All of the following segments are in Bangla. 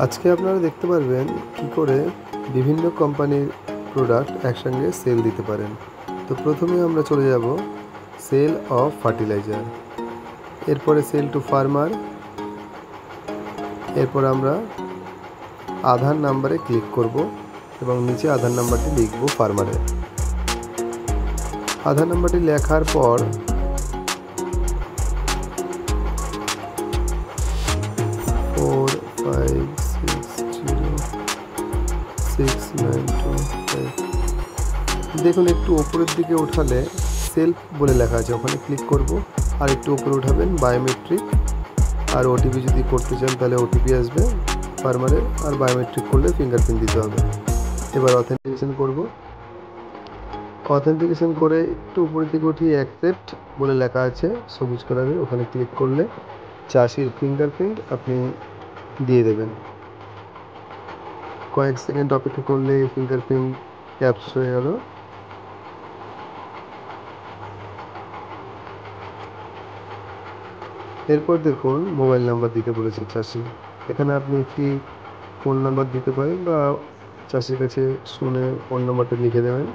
আজকে আপনারা দেখতে পারবেন কি করে বিভিন্ন কোম্পানির প্রোডাক্ট একসঙ্গে সেল দিতে পারেন। তো প্রথমে আমরা চলে যাব সেল অফ ফার্টিলাইজার, এরপরে সেল টু ফার্মার, এরপর আমরা আধার নাম্বারে ক্লিক করব এবং নিচে আধার নাম্বারটি লিখব ফার্মারের। আধার নাম্বারটি লেখার পর দেখুন একটু ওপরের দিকে উঠালে সেলফ বলে লেখা আছে, ওখানে ক্লিক করব। আর একটু উপরে উঠাবেন বায়োমেট্রিক, আর ওটিপি যদি করতে চান তাহলে ওটিপি আসবে ফার্মারে, আর বায়োমেট্রিক করলে ফিঙ্গারপ্রিন্ট দিতে হবে। এবার অথেন্টিকেশন করব। অথেন্টিকেশন করে একটু উপরের দিকে উঠিয়ে অ্যাকসেপ্ট বলে লেখা আছে সবুজ কালারের, ওখানে ক্লিক করলে চাষির ফিঙ্গারপ্রিন্ট আপনি দিয়ে দেবেন। কয়েক সেকেন্ড অপেক্ষা করলে ফিঙ্গারপ্রিন্ট ক্যাপচার হয়ে গেল। এরপর দেখুন মোবাইল নাম্বার দিতে বলেছে চাষি, এখানে আপনি একটি ফোন নাম্বার দিতে পারেন বা চাষির কাছে শুনে ফোন নাম্বারটা লিখে দেবেন,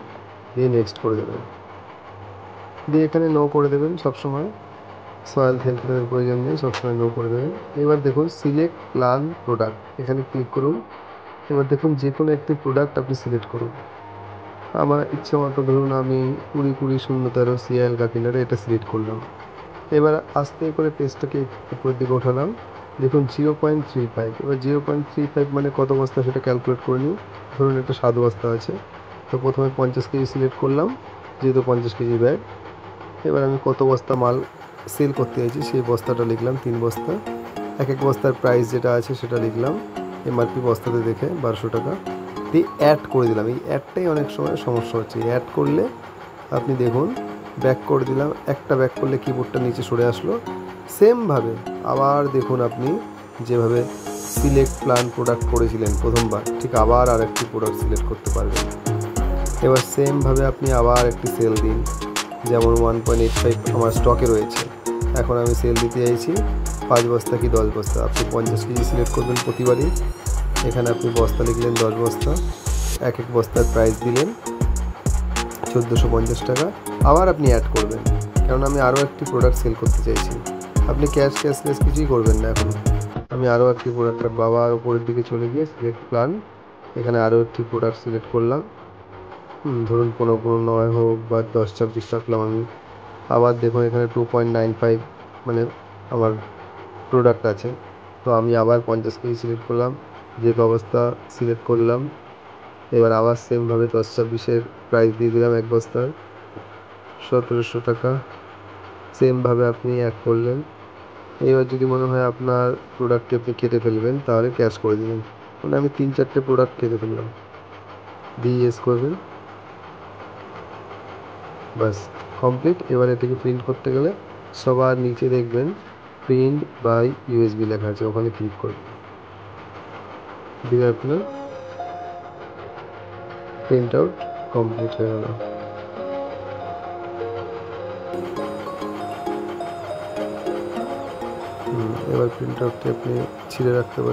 দিয়ে নেক্সট করে দেবেন, দিয়ে এখানে নো করে দেবেন। সবসময় সয়েল হেলথ কেয়ারের প্রয়োজন নেই, সবসময় নো করে দেবেন। এবার দেখুন সিলেক্ট প্ল্যান প্রোডাক্ট, এখানে ক্লিক করুন। এবার দেখুন যে কোনো একটি প্রোডাক্ট আপনি সিলেক্ট করুন। আমার ইচ্ছে মতো ধরুন আমি 20-20-013 সিএল কাকিনাড়া এটা সিলেক্ট করলাম। এবার আস্তে করে পেজটাকে উপরের দিকে ওঠালাম, দেখুন 0.35। এবার 0.35 মানে কত বস্তা সেটা ক্যালকুলেট করে নিই। ধরুন একটা 7 বস্তা আছে, তো প্রথমে 50 কেজি সিলেক্ট করলাম, যেহেতু 50 কেজি ব্যাগ। এবার আমি কত বস্তা মাল সেল করতে চাইছি সেই বস্তাটা লিখলাম, 3 বস্তা। এক বস্তার প্রাইস যেটা আছে সেটা লিখলাম, এমআরপি বস্তাতে দেখে 1200 টাকা দিয়ে অ্যাড করে দিলাম। এই অ্যাডটাই অনেক সময় সমস্যা হচ্ছে, অ্যাড করলে আপনি দেখুন ব্যাক করে দিলাম, একটা ব্যাক করলে কিবোর্ডটা নিচে সরে আসলো। সেমভাবে আবার দেখুন আপনি যেভাবে সিলেক্ট প্ল্যান প্রোডাক্ট করেছিলেন প্রথমবার, ঠিক আবার আরেকটি প্রোডাক্ট সিলেক্ট করতে পারবেন। এবার সেমভাবে আপনি আবার একটি সেল দিন, যেমন 1.85 আমার স্টকে রয়েছে, এখন আমি সেল দিতে চাইছি 5 বস্তা কি 10 বস্তা। আপনি 50 কেজি সিলেক্ট করবেন প্রতিবারই, এখানে আপনি বস্তা লিখলেন 10 বস্তা, এক বস্তার প্রাইস দিলেন 1450 টাকা। আবার আপনি অ্যাড করবেন, কারণ আমি আরও একটি প্রোডাক্ট সেল করতে চাইছি। আপনি ক্যাশলেস কিছুই করবেন না, এখন আমি আরও একটি প্রোডাক্ট আবার উপরের দিকে চলে গিয়ে সিলেক্ট প্ল্যান, এখানে আরও একটি প্রোডাক্ট সিলেক্ট করলাম, ধরুন 15-15 হোক বা 10-26 রাখলাম আমি। আবার দেখুন এখানে 2.95 মানে আমার প্রোডাক্ট আছে, তো আমি আবার 50 কেজি সিলেক্ট করলাম, যে অবস্থা সিলেক্ট করলাম। এবার আবার সেমভাবে 10-26-এর প্রাইস দিয়ে দিলাম এক বস্তার 1700 টাকা। সেমভাবে আপনি অ্যাড করলেন। এবার যদি মনে হয় আপনার প্রোডাক্টটি আপনি কেটে ফেলবেন তাহলে ক্যাশ করে দিলেন, মানে আমি 3-4টে প্রোডাক্ট কেটে ফেললাম, দিয়ে ইয়েস করবেন, বাস কমপ্লিট। এবার এটাকে প্রিন্ট করতে গেলে সবার নিচে দেখবেন প্রিন্ট বাই ইউএসবি লেখা আছে, ওখানে ক্লিক করবেন, দিয়ে আপনার প্রিন্ট আউট কমপ্লিট হয়ে গেল। এবার প্রিন্ট আউটটি আপনি ছিঁড়ে রাখতে পারেন।